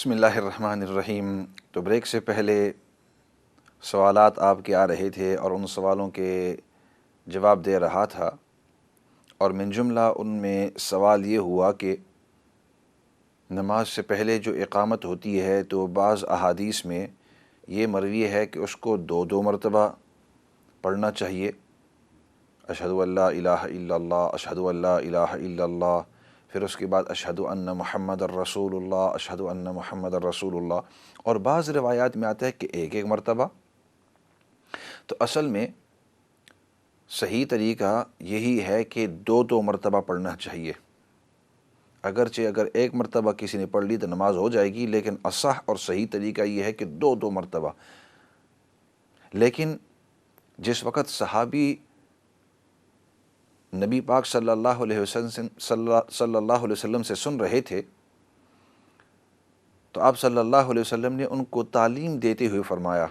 بسم اللہ الرحمن الرحیم۔ تو بریک سے پہلے سوالات آپ کے آ رہے تھے اور ان سوالوں کے جواب دے رہا تھا، اور من جملہ ان میں سوال یہ ہوا کہ نماز سے پہلے جو اقامت ہوتی ہے تو بعض احادیث میں یہ مروی ہے کہ اس کو دو مرتبہ پڑھنا چاہیے، اشہدو ان لا الہ الا اللہ، اشہدو ان لا الہ الا اللہ، پھر اس کے بعد اشہدو ان محمد الرسول اللہ، اشہدو ان محمد الرسول اللہ، اور بعض روایات میں آتا ہے کہ ایک مرتبہ۔ تو اصل میں صحیح طریقہ یہی ہے کہ دو مرتبہ پڑھنا چاہیے۔ اگرچہ اگر ایک مرتبہ کسی نے پڑھ لی تو نماز ہو جائے گی، لیکن اصح اور صحیح طریقہ یہ ہے کہ دو مرتبہ۔ لیکن جس وقت صحابی نبی پاک صلی اللہ علیہ وسلم سے سن رہے تھے تو آپ صلی اللہ علیہ وسلم نے ان کو تعلیم دیتے ہوئے فرمایا،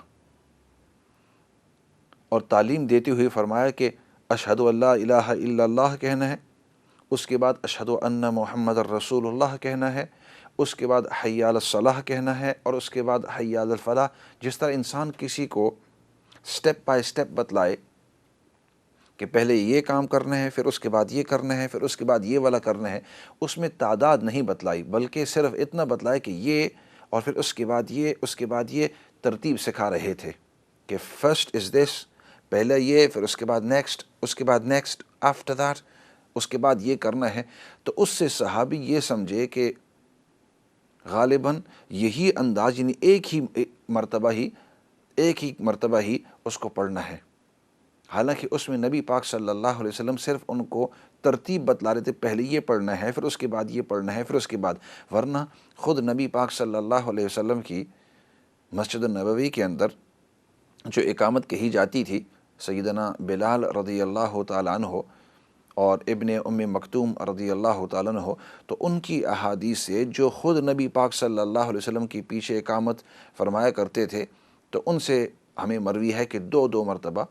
اور تعلیم دیتے ہوئے فرمایا کہ اشہدو ان لا الہ الا اللہ کہنا ہے، اس کے بعد اشہدو ان محمد الرسول اللہ کہنا ہے، اس کے بعد حی علی الصلاح کہنا ہے، اور اس کے بعد حی علی الفلاح۔ جس طرح انسان کسی کو سٹیپ بائی سٹیپ بتلائے کہ پہلے یہ کام کرنا ہے، پھر اس کے بعد یہ کرنا ہے، پھر اس کے بعد یہ والا کرنا ہے، اس میں تعداد نہیں بتلائی، بلکہ صرف اتنا بتلائے کہ یہ، اور پھر اس کے بعد یہ، اس کے بعد یہ ترتیب سکھا رہے تھے کہ فرسٹ از دس، پہلے یہ، پھر اس کے بعد نیکسٹ، اس کے بعد نیکسٹ، آفٹر دیٹ اس کے بعد یہ کرنا ہے۔ تو اس سے صحابی یہ سمجھے کہ غالباً یہی انداز، یعنی ایک ہی مرتبہ ہی اس کو پڑھنا ہے، حالانکہ اس میں نبی پاک صلی اللہ علیہ وسلم صرف ان کو ترتیب بتلا رہے تھے، پہلے یہ پڑھنا ہے، پھر اس کے بعد یہ پڑھنا ہے، پھر اس کے بعد، ورنہ خود نبی پاک صلی اللہ علیہ وسلم کی مسجد النبوی کے اندر جو اقامت کہی جاتی تھی، سیدنا بلال رضی اللہ تعالیٰ عنہ اور ابن ام مکتوم رضی اللہ تعالیٰ عنہ، تو ان کی احادیث سے جو خود نبی پاک صلی اللہ علیہ وسلم کی پیچھے اقامت فرمایا کرتے تھے، تو ان سے ہمیں مروی ہے کہ دو مرتبہ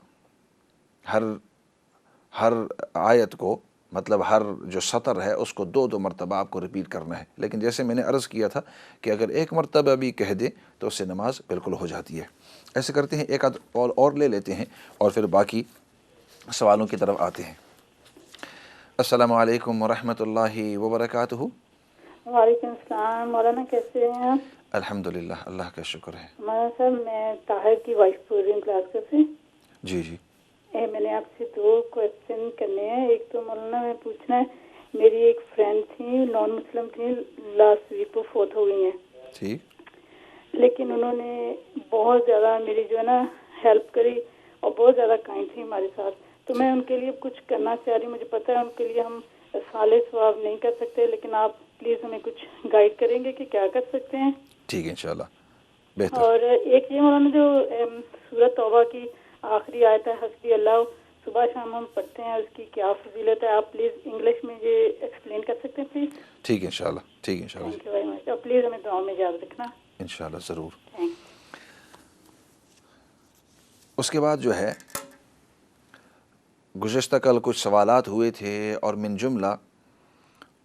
ہر آیت کو، مطلب ہر جو سطر ہے اس کو دو مرتبہ آپ کو ریپیٹ کرنا ہے۔ لیکن جیسے میں نے عرض کیا تھا کہ اگر ایک مرتبہ بھی کہہ دیں تو اس سے نماز بالکل ہو جاتی ہے۔ ایسے کرتے ہیں، ایک آدھ اور لے لیتے ہیں اور پھر باقی سوالوں کی طرف آتے ہیں۔ السلام علیکم ورحمۃ اللہ وبرکاتہ۔ وعلیکم السلام مولانا، کیسے ہیں آپ؟ الحمدللہ، اللہ کا شکر ہے۔ مولانا صاحب، میں طاہر کی وائف بول رہی ہوں گلاسگو سے۔ جی میں نے آپ سے 2 کویشچن کرنے ہیں۔ ایک تو مولانا میں پوچھنا ہے، میری ایک فرینڈ تھی، نان مسلم تھی، لاسٹ ویک وہ فوت ہو گئی ہیں، ٹھیک، لیکن انہوں نے بہت زیادہ میری جو ہے نا ہیلپ کری اور بہت زیادہ کائنڈ تھی ہمارے ساتھ۔ تو میں ان کے لیے کچھ کرنا چاہ رہی ہوں، مجھے پتہ ہے ان کے لیے ہم خالص ثواب نہیں کر سکتے، لیکن آپ پلیز ہمیں کچھ گائیڈ کریں گے کہ کیا کر سکتے ہیں؟ ٹھیک ہے، انشاءاللہ بہتر۔ اور ایک یہ مولانا جو سورۃ توبہ کی آخری آیت ہے حسبی اللہ، صبح شام ہم پڑھتے ہیں، اس کی کیا فضیلت ہے؟ آپ پلیز انگلش میں یہ ایکسپلین کر سکتے ہیں پلیز؟ ٹھیک ہے انشاءاللہ، ٹھیک ہے انشاءاللہ، تھینک یو ویری مچ، اور پلیز ہمیں دعاؤں میں یاد رکھنا۔ انشاءاللہ ضرور۔ تھینک۔ اس کے بعد جو ہے گزشتہ کل کچھ سوالات ہوئے تھے، اور من جملہ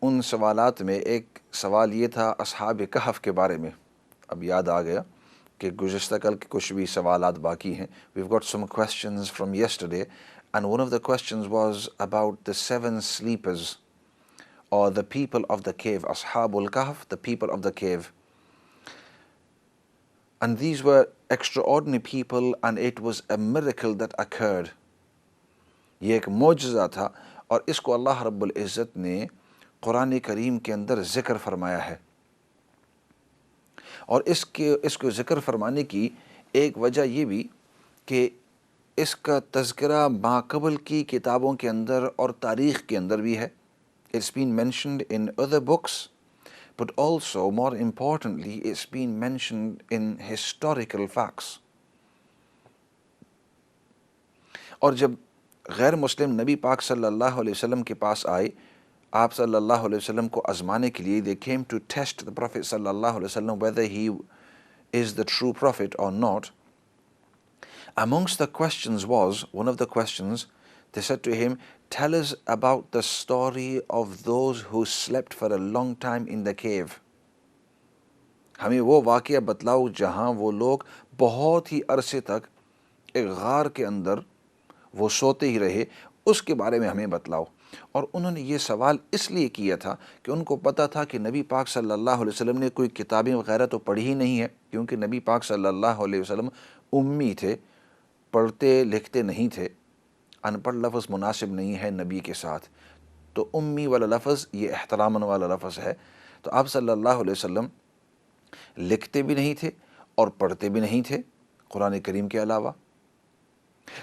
ان سوالات میں ایک سوال یہ تھا اصحاب کہف کے بارے میں۔ اب یاد آ گیا کہ گزشتہ کل کے کچھ بھی سوالات باقی ہیں۔ We've got some questions from yesterday, and one of the questions was about the 7 sleepers or the people of the cave, Ashabul Kahf, the people of the cave. And these were extraordinary people, and it was a miracle that occurred. یہ ایک معجزہ تھا، اور اس کو اللہ رب العزت نے قرآن کریم کے اندر ذکر فرمایا ہے، اور اس کو ذکر فرمانے کی ایک وجہ یہ بھی کہ اس کا تذکرہ ماقبل کی کتابوں کے اندر اور تاریخ کے اندر بھی ہے۔ It's been mentioned in other books, but also more importantly it's been mentioned in historical facts. اور جب غیر مسلم نبی پاک صلی اللہ علیہ وسلم کے پاس آئے، آپ صلی اللہ علیہ وسلم کو آزمانے کے لیے، they came to test the Prophet صلی اللہ علیہ وسلم whether he is the true prophet or not. Amongst the questions was, one of the questions, they said to him, tell us about the story of those who slept for a long time in the cave. ہمیں وہ واقعہ بتلاؤ جہاں وہ لوگ بہت ہی عرصے تک ایک غار کے اندر وہ سوتے ہی رہے، اس کے بارے میں ہمیں بتلاؤ۔ اور انہوں نے یہ سوال اس لیے کیا تھا کہ ان کو پتہ تھا کہ نبی پاک صلی اللہ علیہ وسلم نے کوئی کتابیں وغیرہ تو پڑھی ہی نہیں ہے، کیونکہ نبی پاک صلی اللہ علیہ وسلم امی تھے، پڑھتے لکھتے نہیں تھے، ان پڑھ لفظ مناسب نہیں ہے نبی کے ساتھ، تو امی والا لفظ یہ احتراماً والا لفظ ہے۔ تو آپ صلی اللہ علیہ وسلم لکھتے بھی نہیں تھے اور پڑھتے بھی نہیں تھے قرآن کریم کے علاوہ،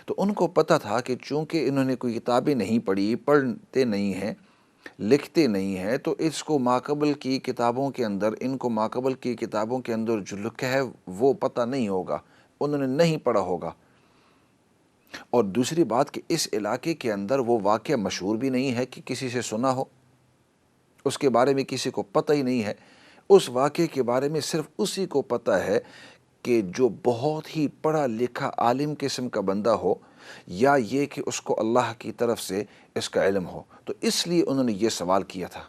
تو ان کو پتہ تھا کہ چونکہ انہوں نے کوئی کتابیں نہیں پڑھی، پڑھتے نہیں ہیں، لکھتے نہیں ہیں، تو اس کو ماقبل کی کتابوں کے اندر، ان کو ماقبل کی کتابوں کے اندر جو لکھا ہے وہ پتہ نہیں ہوگا، انہوں نے نہیں پڑھا ہوگا۔ اور دوسری بات کہ اس علاقے کے اندر وہ واقعہ مشہور بھی نہیں ہے کہ کسی سے سنا ہو، اس کے بارے میں کسی کو پتہ ہی نہیں ہے۔ اس واقعے کے بارے میں صرف اسی کو پتہ ہے کہ جو بہت ہی پڑھا لکھا عالم قسم کا بندہ ہو، یا یہ کہ اس کو اللہ کی طرف سے اس کا علم ہو، تو اس لیے انہوں نے یہ سوال کیا تھا۔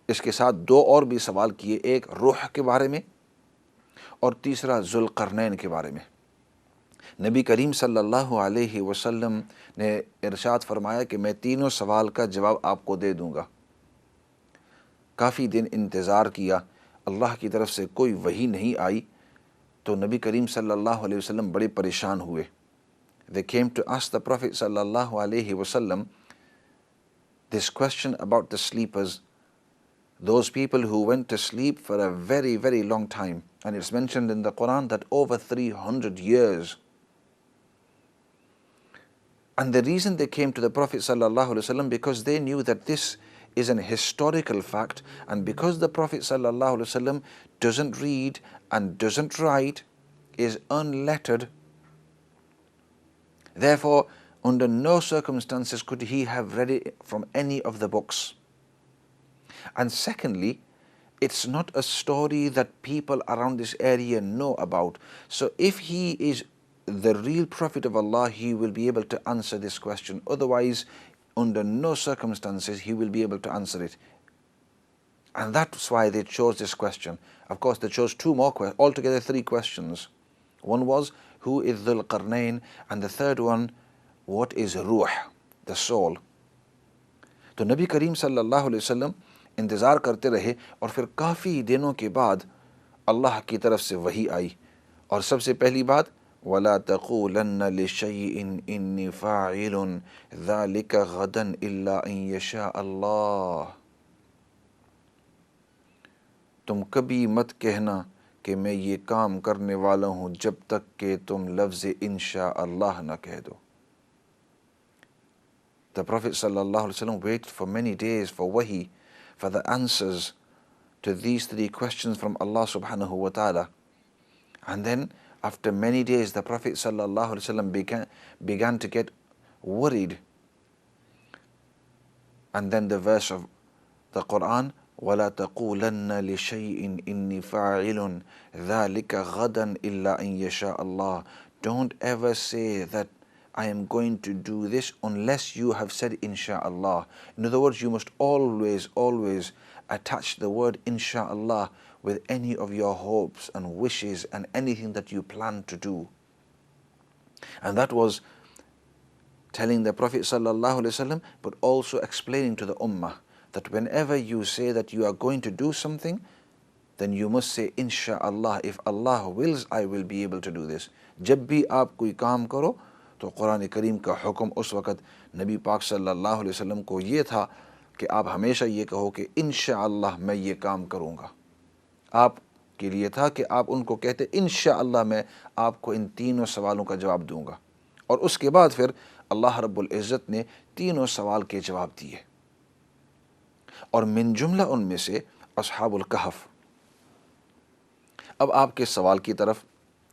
اس کے ساتھ دو اور بھی سوال کیے، ایک روح کے بارے میں اور تیسرا ذوالقرنین کے بارے میں۔ نبی کریم صلی اللہ علیہ وسلم نے ارشاد فرمایا کہ میں تینوں سوال کا جواب آپ کو دے دوں گا۔ کافی دن انتظار کیا، اللہ کی طرف سے کوئی وحی نہیں آئی، تو نبی کریم صلی اللہ علیہ وسلم بڑے پریشان ہوئے۔ They came to ask the Prophet صلی اللہ علیہ وسلم this question about the sleepers, those people who went to sleep for a very, very long time. And it's mentioned in the Quran that over 300 years. And the reason they came to the Prophet sallallahu alaihi wasallam because they knew that this is an historical fact, and because the Prophet sallallahu alaihi wasallam doesn't read and doesn't write, is unlettered, therefore under no circumstances could he have read it from any of the books. And secondly, it's not a story that people around this area know about. So if he is the real Prophet of Allah, he will be able to answer this question. Otherwise, under no circumstances, he will be able to answer it. And that's why they chose this question. Of course, they chose two more questions, altogether three questions. One was, who is Dhul Qarnayn? And the third one, what is Ruh, the soul? تو نبی کریم صلی اللہ علیہ وسلم انتظار کرتے رہے، اور پھر کافی دنوں کے بعد اللہ کی طرف سے وحی آئی، اور سب سے پہلی بات وَلَا تَقُولَنَّ لِشَيْءٍ إِنِّي فَاعِلٌ ذَلِكَ غَدًا إِلَّا أَن يَشَاءَ اللَّهُ، تم کبھی مت کہنا کہ میں یہ کام کرنے والا ہوں جب تک کہ تم لفظ انشاء اللہ نہ کہہ دو۔ The Prophet sallallahu alaihi wasallam waited for many days for wahi, for the answers to these three questions from Allah subhanahu wa ta'ala. And then after many days the Prophet sallallahu alaihi wasallam began to get worried. And then the verse of the Quran, وَلَا تَقُولَنَّ لِشَيْءٍ إِنِّي فَاعِلٌ ذَلِكَ غَدًا إِلَّا أَن يَشَاءَ اللَّهُ. Don't ever say that I am going to do this unless you have said insha'Allah. In other words, you must always attach the word insha'Allah with any of your hopes and wishes and anything that you plan to do. And that was telling the Prophet sallallahu alaihi wasallam, but also explaining to the ummah that whenever you say that you are going to do something, then you must say insha'Allah, if Allah wills I will be able to do this. جب بھی آپ کوئی کام کرو تو قرآن کریم کا حکم اس وقت نبی پاک صلی اللہ علیہ وسلم کو یہ تھا کہ آپ ہمیشہ یہ کہو کہ انشاءاللہ میں یہ کام کروں گا۔ آپ کے لیے تھا کہ آپ ان کو کہتے انشاءاللہ میں آپ کو ان تینوں سوالوں کا جواب دوں گا، اور اس کے بعد پھر اللہ رب العزت نے تینوں سوال کے جواب دیے، اور من جملہ ان میں سے اصحاب الکہف۔ اب آپ کے سوال کی طرف،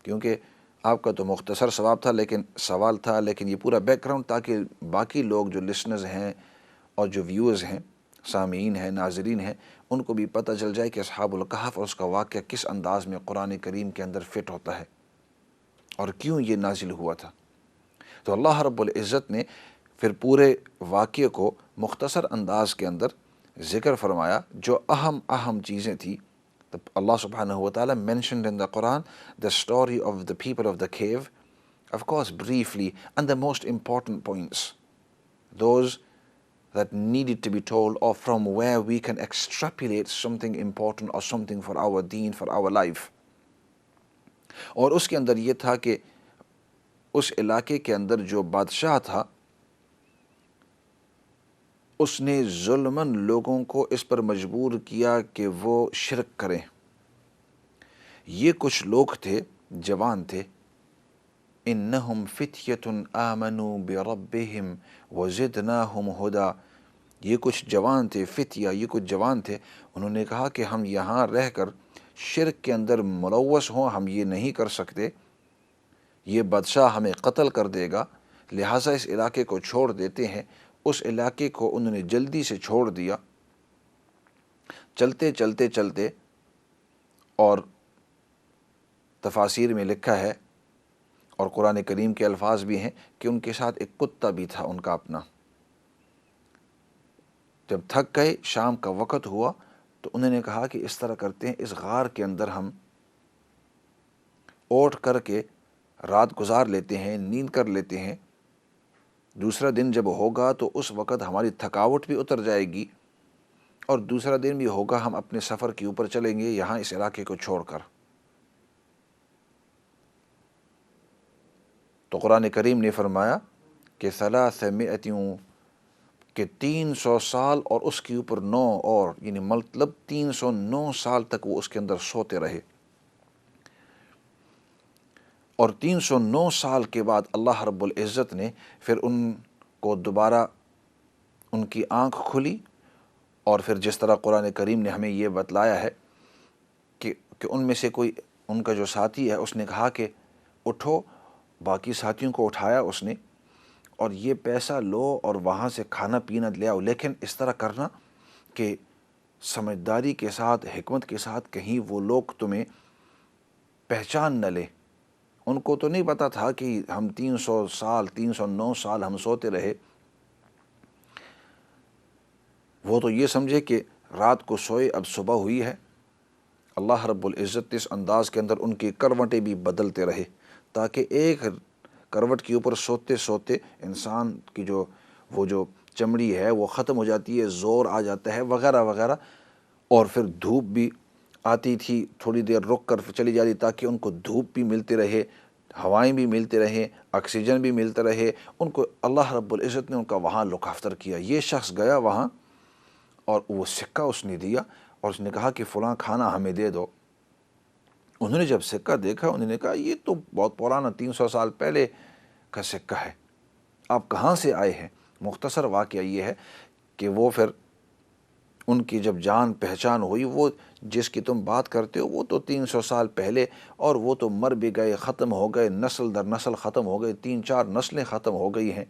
کیونکہ آپ کا تو مختصر سوال تھا لیکن یہ پورا بیک گراؤنڈ تاکہ باقی لوگ جو لسنرز ہیں اور جو ویورز ہیں، سامعین ہیں، ناظرین ہیں، ان کو بھی پتہ چل جائے کہ اصحاب الکہف اور اس کا واقعہ کس انداز میں قرآن کریم کے اندر فٹ ہوتا ہے اور کیوں یہ نازل ہوا تھا۔ تو اللہ رب العزت نے پھر پورے واقعے کو مختصر انداز کے اندر ذکر فرمایا جو اہم چیزیں تھیں. Allah subhanahu wa ta'ala mentioned in the Quran the story of the people of the cave, of course briefly, and the most important points, those that needed to be told, or from where we can extrapolate something important or something for our deen, for our life. اور اس کے اندر یہ تھا کہ اس علاقے کے اندر جو بادشاہ تھا اس نے ظلماً لوگوں کو اس پر مجبور کیا کہ وہ شرک کریں. یہ کچھ لوگ تھے، جوان تھے. انہم فتیۃ آمنوا بربہم وزدناہم ہدی. یہ کچھ جوان تھے، فتیہ، یہ کچھ جوان تھے، انہوں نے کہا کہ ہم یہاں رہ کر شرک کے اندر ملوث ہوں، ہم یہ نہیں کر سکتے، یہ بادشاہ ہمیں قتل کر دے گا، لہٰذا اس علاقے کو چھوڑ دیتے ہیں. اس علاقے کو انہوں نے جلدی سے چھوڑ دیا. چلتے چلتے چلتے، اور تفاسیر میں لکھا ہے اور قرآن کریم کے الفاظ بھی ہیں کہ ان کے ساتھ ایک کتا بھی تھا ان کا اپنا. جب تھک گئے، شام کا وقت ہوا، تو انہوں نے کہا کہ اس طرح کرتے ہیں، اس غار کے اندر ہم اوٹ کر کے رات گزار لیتے ہیں، نیند کر لیتے ہیں. دوسرا دن جب ہوگا تو اس وقت ہماری تھکاوٹ بھی اتر جائے گی، اور دوسرا دن بھی ہوگا ہم اپنے سفر کے اوپر چلیں گے یہاں اس علاقے کو چھوڑ کر. تو قرآن کریم نے فرمایا کہ 300 کہ 300 سال اور اس کے اوپر 9 اور، یعنی مطلب 309 سال تک وہ اس کے اندر سوتے رہے. اور 309 سال کے بعد اللہ رب العزت نے پھر ان کو دوبارہ ان کی آنکھ کھلی، اور پھر جس طرح قرآن کریم نے ہمیں یہ بتلایا ہے کہ ان میں سے کوئی، ان کا جو ساتھی ہے، اس نے کہا کہ اٹھو. باقی ساتھیوں کو اٹھایا اس نے، اور یہ پیسہ لو اور وہاں سے کھانا پینا لے آؤ، لیکن اس طرح کرنا کہ سمجھداری کے ساتھ، حکمت کے ساتھ، کہیں وہ لوگ تمہیں پہچان نہ لے. ان کو تو نہیں پتا تھا کہ ہم 309 سال ہم سوتے رہے. وہ تو یہ سمجھے کہ رات کو سوئے، اب صبح ہوئی ہے. اللہ رب العزت اس انداز کے اندر ان کی کروٹیں بھی بدلتے رہے، تاکہ ایک کروٹ کے اوپر سوتے سوتے انسان کی جو چمڑی ہے وہ ختم ہو جاتی ہے، زور آ جاتا ہے، وغیرہ وغیرہ. اور پھر دھوپ بھی آتی تھی، تھوڑی دیر رک کر چلی جاتی تاکہ ان کو دھوپ بھی ملتی رہے، ہوائیں بھی ملتی رہیں، آکسیجن بھی ملتا رہے. ان کو اللہ رب العزت نے ان کا وہاں لک آفتر کیا. یہ شخص گیا وہاں اور وہ سکہ اس نے دیا، اور اس نے کہا کہ فلاں کھانا ہمیں دے دو. انہوں نے جب سکہ دیکھا، انہوں نے کہا یہ تو بہت پرانا 300 سال پہلے کا سکہ ہے، آپ کہاں سے آئے ہیں؟ مختصر واقعہ یہ ہے کہ وہ پھر ان کی جب جان پہچان ہوئی، وہ جس کی تم بات کرتے ہو وہ تو 300 سال پہلے، اور وہ تو مر بھی گئے، ختم ہو گئے، نسل در نسل ختم ہو گئے، 3-4 نسلیں ختم ہو گئی ہیں.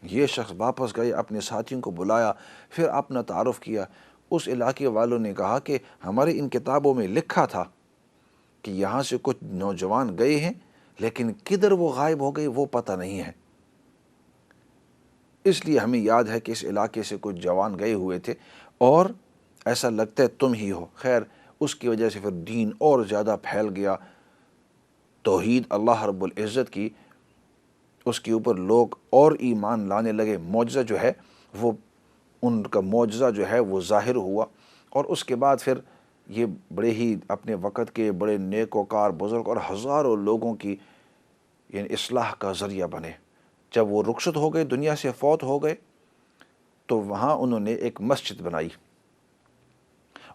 یہ شخص واپس گئے، اپنے ساتھیوں کو بلایا، پھر اپنا تعارف کیا. اس علاقے والوں نے کہا کہ ہمارے ان کتابوں میں لکھا تھا کہ یہاں سے کچھ نوجوان گئے ہیں، لیکن کدھر وہ غائب ہو گئے وہ پتہ نہیں ہے. اس لیے ہمیں یاد ہے کہ اس علاقے سے کچھ جوان گئے ہوئے تھے، اور ایسا لگتا ہے تم ہی ہو. خیر، اس کی وجہ سے پھر دین اور زیادہ پھیل گیا. توحید اللہ رب العزت کی، اس کے اوپر لوگ اور ایمان لانے لگے. معجزہ جو ہے وہ، ان کا معجزہ جو ہے وہ ظاہر ہوا. اور اس کے بعد پھر یہ بڑے ہی اپنے وقت کے بڑے نیک وکار بزرگ اور ہزاروں لوگوں کی یعنی اصلاح کا ذریعہ بنے. جب وہ رخصت ہو گئے، دنیا سے فوت ہو گئے، تو وہاں انہوں نے ایک مسجد بنائی.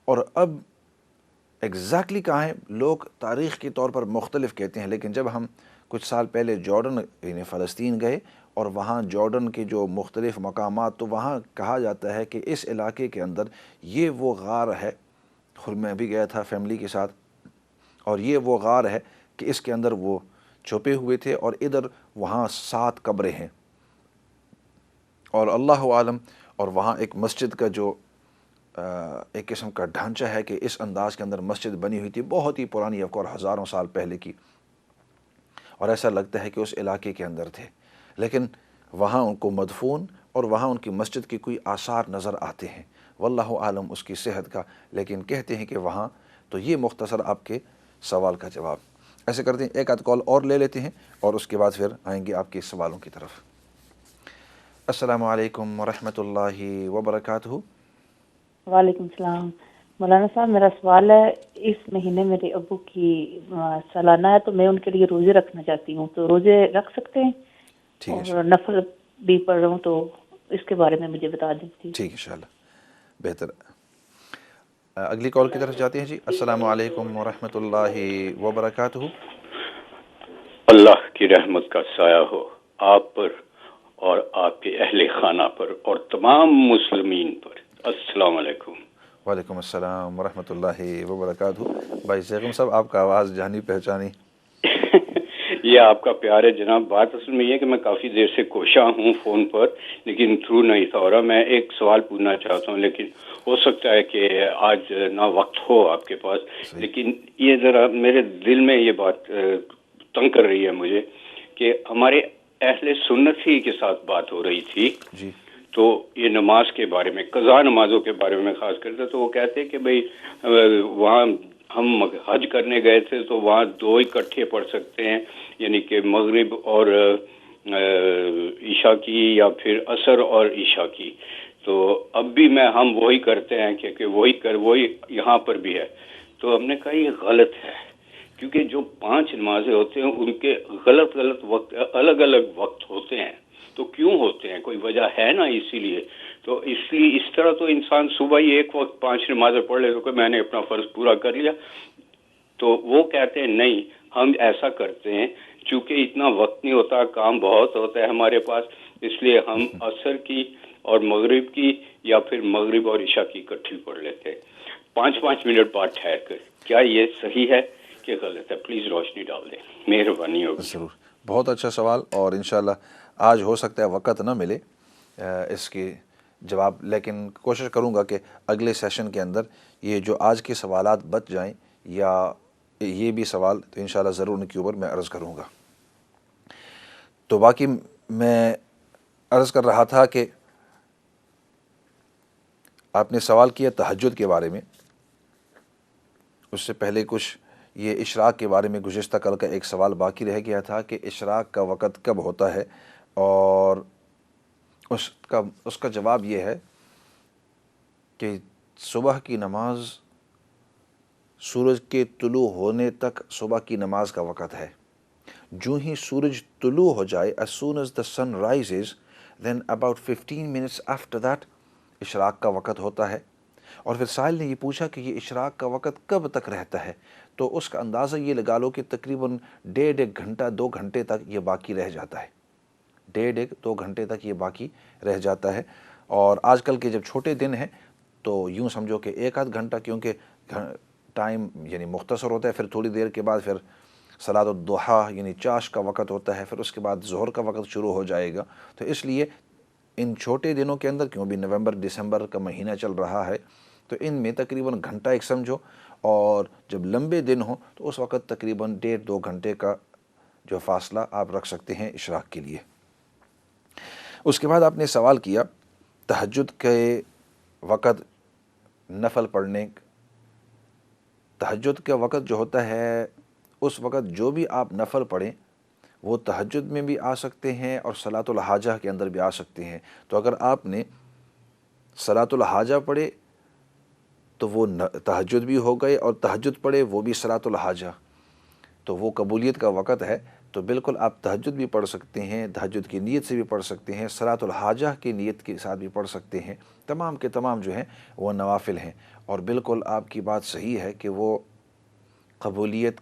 اور اب ایگزیکٹلی کہاں ہے، لوگ تاریخ کے طور پر مختلف کہتے ہیں، لیکن جب ہم کچھ سال پہلے جارڈن یعنی فلسطین گئے، اور وہاں جارڈن کے جو مختلف مقامات، تو وہاں کہا جاتا ہے کہ اس علاقے کے اندر یہ وہ غار ہے. خود میں بھی گیا تھا فیملی کے ساتھ، اور یہ وہ غار ہے کہ اس کے اندر وہ چھپے ہوئے تھے، اور ادھر وہاں 7 قبریں ہیں، اور اللہ عالم. اور وہاں ایک مسجد کا جو ایک قسم کا ڈھانچہ ہے کہ اس انداز کے اندر مسجد بنی ہوئی تھی، بہت ہی پرانی، اور ہزاروں سال پہلے کی، اور ایسا لگتا ہے کہ اس علاقے کے اندر تھے. لیکن وہاں ان کو مدفون، اور وہاں ان کی مسجد کے کوئی آثار نظر آتے ہیں. واللہ عالم اس کی صحت کا، لیکن کہتے ہیں کہ وہاں تو یہ مختصر آپ کے سوال کا جواب۔ ایسے کرتے ہیں ایک آدھ کال اور لے لیتے ہیں اور اس کے بعد پھر آئیں گے آپ کے سوالوں کی طرف۔ السلام علیکم ورحمۃ اللہ وبرکاتہ۔ وعلیکم السلام مولانا صاحب، میرا سوال ہے، اس مہینے میرے ابو کی سالانہ ہے تو میں ان کے لیے روزے رکھنا چاہتی ہوں، تو روزے رکھ سکتے ہیں؟ ٹھیک ہے اور نفل بھی پڑھ رہا ہوں تو اس کے بارے میں مجھے بتا دیں۔ ٹھیک انشاءاللہ، بہتر۔ اگلی کال کی طرف جاتے ہیں جی۔ السلام علیکم ورحمۃ اللہ وبرکاتہ۔ اللہ کی رحمت کا سایہ ہو آپ پر اور آپ کے اہل خانہ پر اور تمام مسلمین پر۔ السلام علیکم۔ وعلیکم السلام ورحمۃ اللہ وبرکاتہ۔ بھائی سیغم صاحب، آپ کا آواز جانی پہچانی۔ یہ آپ کا پیار ہے جناب۔ بات اصل میں یہ ہے کہ میں کافی دیر سے کوشاں ہوں فون پر لیکن تھرو نہیں تھا ہو رہا۔ میں ایک سوال پوچھنا چاہتا ہوں لیکن ہو سکتا ہے کہ آج نہ وقت ہو آپ کے پاس، لیکن یہ ذرا میرے دل میں یہ بات تنگ کر رہی ہے مجھے کہ ہمارے اہل سنت ہی کے ساتھ بات ہو رہی تھی جی، تو یہ نماز کے بارے میں، قضا نمازوں کے بارے میں خاص کر تو وہ کہتے ہیں کہ بھئی وہاں ہم حج کرنے گئے تھے تو وہاں دو اکٹھے پڑھ سکتے ہیں، یعنی کہ مغرب اور عشاء کی یا پھر عصر اور عشاء کی۔ تو اب بھی ہم وہی کرتے ہیں کہ وہی یہاں پر بھی ہے۔ تو ہم نے کہا یہ غلط ہے، کیونکہ جو 5 نمازیں ہوتے ہیں ان کے غلط وقت، الگ الگ وقت ہوتے ہیں۔ تو کیوں ہوتے ہیں؟ کوئی وجہ ہے نا، اسی لیے اس طرح تو انسان صبح ہی ایک وقت 5 نمازیں پڑھ لے تو کہ میں نے اپنا فرض پورا کر لیا۔ تو وہ کہتے ہیں نہیں، ہم ایسا کرتے ہیں چونکہ اتنا وقت نہیں ہوتا، کام بہت ہوتا ہے ہمارے پاس، اس لیے ہم عصر کی اور مغرب کی یا پھر مغرب اور عشاء کی اکٹھی پڑھ لیتے ہیں 5 منٹ بعد ٹھہر کر۔ کیا یہ صحیح ہے کہ غلط ہے؟ پلیز روشنی ڈال دیں، مہربانی ہوگی۔ ضرور، بہت اچھا سوال، اور انشاءاللہ آج ہو سکتا ہے وقت نہ ملے اس کے جواب، لیکن کوشش کروں گا کہ اگلے سیشن کے اندر یہ جو آج کے سوالات بچ جائیں یا یہ بھی سوال تو انشاءاللہ ضرور ان کے اوپر میں عرض کروں گا۔ تو باقی میں عرض کر رہا تھا کہ آپ نے سوال کیا تہجد کے بارے میں، اس سے پہلے کچھ یہ اشراق کے بارے میں گزشتہ کل کا ایک سوال باقی رہ گیا تھا کہ اشراق کا وقت کب ہوتا ہے، اور اس کا جواب یہ ہے کہ صبح کی نماز سورج کے طلوع ہونے تک صبح کی نماز کا وقت ہے۔ جو ہی سورج طلوع ہو جائے، as soon as the sun rises, then about 15 minutes after that اشراق کا وقت ہوتا ہے۔ اور پھر سائل نے یہ پوچھا کہ یہ اشراق کا وقت کب تک رہتا ہے، تو اس کا اندازہ یہ لگا لو کہ تقریباً 1.5 گھنٹہ 2 گھنٹے تک یہ باقی رہ جاتا ہے، 1.5-2 گھنٹے تک یہ باقی رہ جاتا ہے۔ اور آج کل کے جب چھوٹے دن ہیں تو یوں سمجھو کہ 1 آدھ گھنٹہ، کیونکہ ٹائم یعنی مختصر ہوتا ہے، پھر تھوڑی دیر کے بعد پھر صلاۃ الضحیٰ یعنی چاش کا وقت ہوتا ہے، پھر اس کے بعد ظہر کا وقت شروع ہو جائے گا۔ تو اس لیے ان چھوٹے دنوں کے اندر، کیوں بھی نومبر دسمبر کا مہینہ چل رہا ہے، تو ان میں تقریباً گھنٹہ ایک سمجھو، اور جب لمبے دن ہوں تو اس وقت تقریباً 1.5-2 گھنٹے کا جو فاصلہ آپ رکھ سکتے ہیں اشراق کے لیے۔ اس کے بعد آپ نے سوال کیا تہجد کے وقت نفل پڑھنے، تہجد کا وقت جو ہوتا ہے اس وقت جو بھی آپ نفل پڑھیں وہ تہجد میں بھی آ سکتے ہیں اور صلاۃ الحاجہ کے اندر بھی آ سکتے ہیں۔ تو اگر آپ نے صلاۃ الحاجہ پڑھے تو وہ تہجد بھی ہو گئے، اور تہجد پڑھے وہ بھی صلاۃ الحاجہ، تو وہ قبولیت کا وقت ہے۔ تو بالکل آپ تہجد بھی پڑھ سکتے ہیں، تہجد کی نیت سے بھی پڑھ سکتے ہیں، صلاۃ الحاجہ کی نیت کے ساتھ بھی پڑھ سکتے ہیں، تمام کے تمام جو ہیں وہ نوافل ہیں۔ اور بالکل آپ کی بات صحیح ہے کہ وہ قبولیت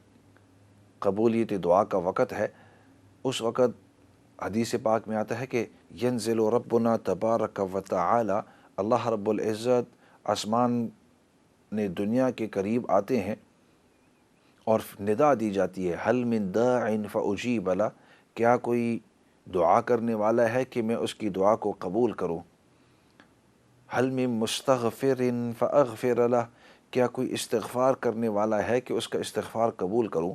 دعا کا وقت ہے۔ اس وقت حدیث پاک میں آتا ہے کہ ینزل ربنا تبارک و تعالی، اللہ رب العزت آسمان نے دنیا کے قریب آتے ہیں اور ندا دی جاتی ہے، حل من داع فاجیب له، کیا کوئی دعا کرنے والا ہے کہ میں اس کی دعا کو قبول کروں، حل من مستغفر فاغفر له، کیا کوئی استغفار کرنے والا ہے کہ اس کا استغفار قبول کروں،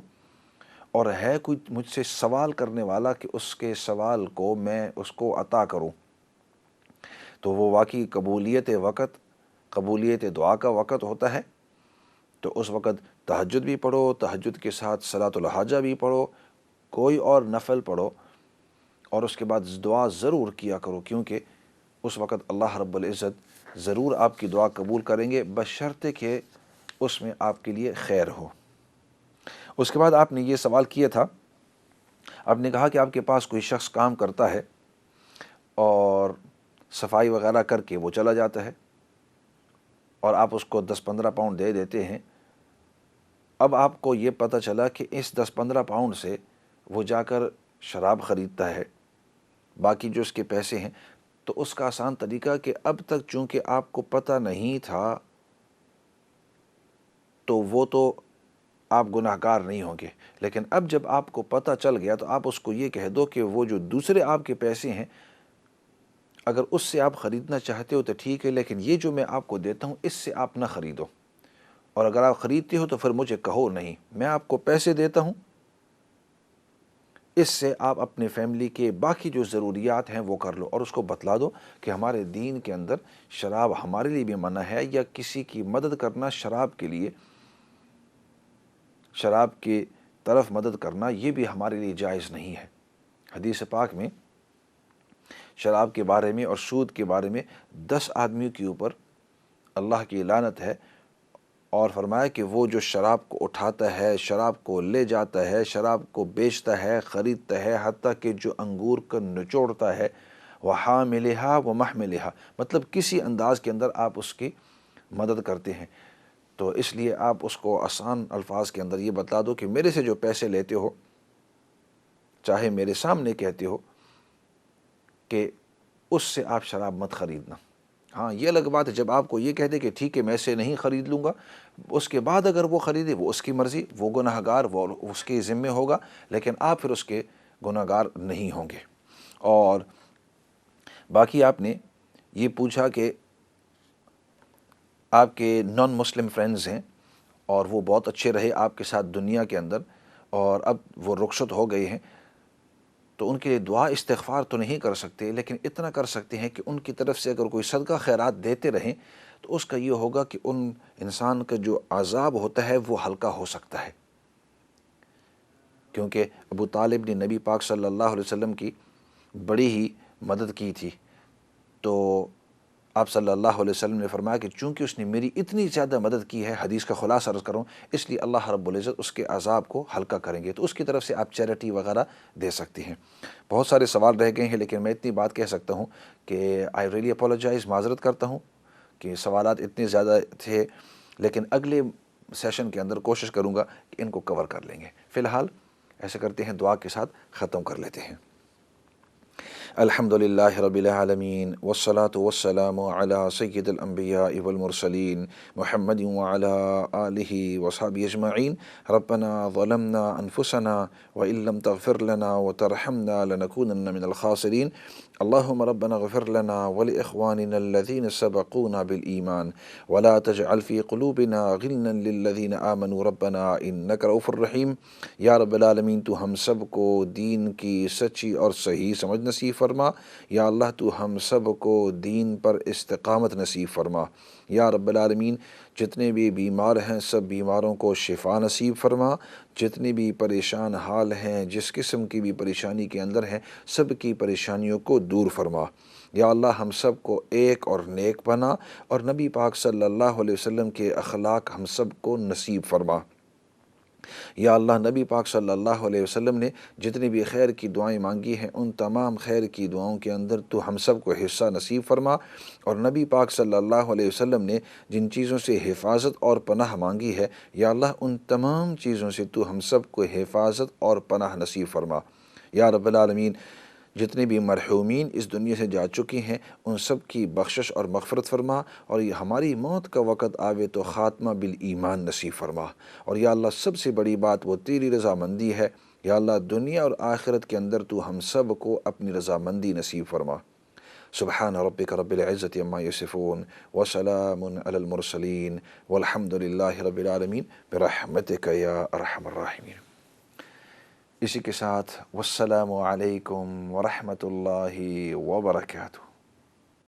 اور ہے کوئی مجھ سے سوال کرنے والا کہ اس کے سوال کو میں اس کو عطا کروں۔ تو وہ واقعی قبولیت وقت، قبولیت دعا کا وقت ہوتا ہے تو اس وقت تہجد بھی پڑھو، تہجد کے ساتھ صلاۃ الحاجہ بھی پڑھو، کوئی اور نفل پڑھو، اور اس کے بعد دعا ضرور کیا کرو، کیونکہ اس وقت اللہ رب العزت ضرور آپ کی دعا قبول کریں گے، بشرطے کہ اس میں آپ کے لیے خیر ہو۔ اس کے بعد آپ نے یہ سوال کیا تھا، آپ نے کہا کہ آپ کے پاس کوئی شخص کام کرتا ہے اور صفائی وغیرہ کر کے وہ چلا جاتا ہے اور آپ اس کو 10-15 پاؤنڈ دے دیتے ہیں۔ اب آپ کو یہ پتہ چلا کہ اس 10-15 پاؤنڈ سے وہ جا کر شراب خریدتا ہے، باقی جو اس کے پیسے ہیں، تو اس کا آسان طریقہ کہ اب تک چونکہ آپ کو پتہ نہیں تھا تو وہ تو آپ گناہ گار نہیں ہوں گے، لیکن اب جب آپ کو پتہ چل گیا تو آپ اس کو یہ کہہ دو کہ وہ جو دوسرے آپ کے پیسے ہیں اگر اس سے آپ خریدنا چاہتے ہو تو ٹھیک ہے، لیکن یہ جو میں آپ کو دیتا ہوں اس سے آپ نہ خریدو، اور اگر آپ خریدتے ہو تو پھر مجھے کہو نہیں، میں آپ کو پیسے دیتا ہوں، اس سے آپ اپنے فیملی کے باقی جو ضروریات ہیں وہ کر لو، اور اس کو بتلا دو کہ ہمارے دین کے اندر شراب ہمارے لیے بھی منع ہے، یا کسی کی مدد کرنا شراب کے لیے، شراب کی طرف مدد کرنا یہ بھی ہمارے لیے جائز نہیں ہے۔ حدیث پاک میں شراب کے بارے میں اور سود کے بارے میں 10 آدمیوں کے اوپر اللہ کی لعنت ہے، اور فرمایا کہ وہ جو شراب کو اٹھاتا ہے، شراب کو لے جاتا ہے، شراب کو بیچتا ہے، خریدتا ہے، حتیٰ کہ جو انگور کا نچوڑتا ہے، وحاملہا ومحملہا، مطلب کسی انداز کے اندر آپ اس کی مدد کرتے ہیں۔ تو اس لیے آپ اس کو آسان الفاظ کے اندر یہ بتا دو کہ میرے سے جو پیسے لیتے ہو، چاہے میرے سامنے کہتے ہو کہ اس سے آپ شراب مت خریدنا۔ ہاں یہ الگ بات ہے جب آپ کو یہ کہہ دے کہ ٹھیک ہے میں سے نہیں خرید لوں گا، اس کے بعد اگر وہ خریدے وہ اس کی مرضی، وہ گناہ گار، وہ اس کے ذمہ ہوگا، لیکن آپ پھر اس کے گناہ گار نہیں ہوں گے۔ اور باقی آپ نے یہ پوچھا کہ آپ کے نان مسلم فرینڈز ہیں اور وہ بہت اچھے رہے آپ کے ساتھ دنیا کے اندر، اور اب وہ رخصت ہو گئے ہیں، تو ان کے لیے دعا استغفار تو نہیں کر سکتے، لیکن اتنا کر سکتے ہیں کہ ان کی طرف سے اگر کوئی صدقہ خیرات دیتے رہیں تو اس کا یہ ہوگا کہ ان انسان کا جو عذاب ہوتا ہے وہ ہلکا ہو سکتا ہے، کیونکہ ابو طالب نے نبی پاک صلی اللہ علیہ وسلم کی بڑی ہی مدد کی تھی، تو آپ صلی اللہ علیہ وسلم نے فرمایا کہ چونکہ اس نے میری اتنی زیادہ مدد کی ہے، حدیث کا خلاصہ عرض کروں، اس لیے اللہ رب العزت اس کے عذاب کو ہلکا کریں گے، تو اس کی طرف سے آپ چیریٹی وغیرہ دے سکتے ہیں۔ بہت سارے سوال رہ گئے ہیں، لیکن میں اتنی بات کہہ سکتا ہوں کہ آئی ریئلی اپولوجائز، معذرت کرتا ہوں کہ سوالات اتنے زیادہ تھے، لیکن اگلے سیشن کے اندر کوشش کروں گا کہ ان کو کور کر لیں گے۔ فی الحال ایسے کرتے ہیں، دعا کے ساتھ ختم کر لیتے ہیں۔ الحمد للہ رب العالمین، والصلاة والسلام علی سید الانبیاء والمرسلین، محمد وعلی آلہ وصحبہ اجمعین۔ ربنا ظلمنا انفسنا وإن لم تغفر لنا وترحمنا لنكونن من الخاسرین۔ اللهم ربنا اغفر لنا ولإخواننا الذين سبقونا بالإيمان ولا تجعل في قلوبنا غلا للذين آمنوا ربنا إنك رؤوف رحیم۔ یا رب العالمین، تو ہم سب کو دین کی سچی اور صحیح سمجھ نصیب فرما، یا اللہ تو ہم سب کو دین پر استقامت نصیب فرما۔ یا رب العالمین، جتنے بھی بیمار ہیں سب بیماروں کو شفا نصیب فرما، جتنے بھی پریشان حال ہیں، جس قسم کی بھی پریشانی کے اندر ہیں، سب کی پریشانیوں کو دور فرما۔ یا اللہ ہم سب کو ایک اور نیک بنا، اور نبی پاک صلی اللہ علیہ وسلم کے اخلاق ہم سب کو نصیب فرما۔ یا اللہ نبی پاک صلی اللہ علیہ وسلم نے جتنی بھی خیر کی دعائیں مانگی ہیں، ان تمام خیر کی دعاؤں کے اندر تو ہم سب کو حصہ نصیب فرما، اور نبی پاک صلی اللہ علیہ وسلم نے جن چیزوں سے حفاظت اور پناہ مانگی ہے، یا اللہ ان تمام چیزوں سے تو ہم سب کو حفاظت اور پناہ نصیب فرما۔ یا رب العالمین، جتنے بھی مرحومین اس دنیا سے جا چکی ہیں ان سب کی بخشش اور مغفرت فرما، اور یہ ہماری موت کا وقت آوے تو خاتمہ بالایمان نصیب فرما۔ اور یا اللہ سب سے بڑی بات وہ تیری رضامندی ہے، یا اللہ دنیا اور آخرت کے اندر تو ہم سب کو اپنی رضامندی نصیب فرما۔ سبحان ربک رب العزت عما یصفون وسلام علی المرسلین والحمد للہ رب العالمین برحمتک یا ارحم الراحمین۔ اسی کے ساتھ والسلام علیکم ورحمۃ اللہ وبرکاتہ۔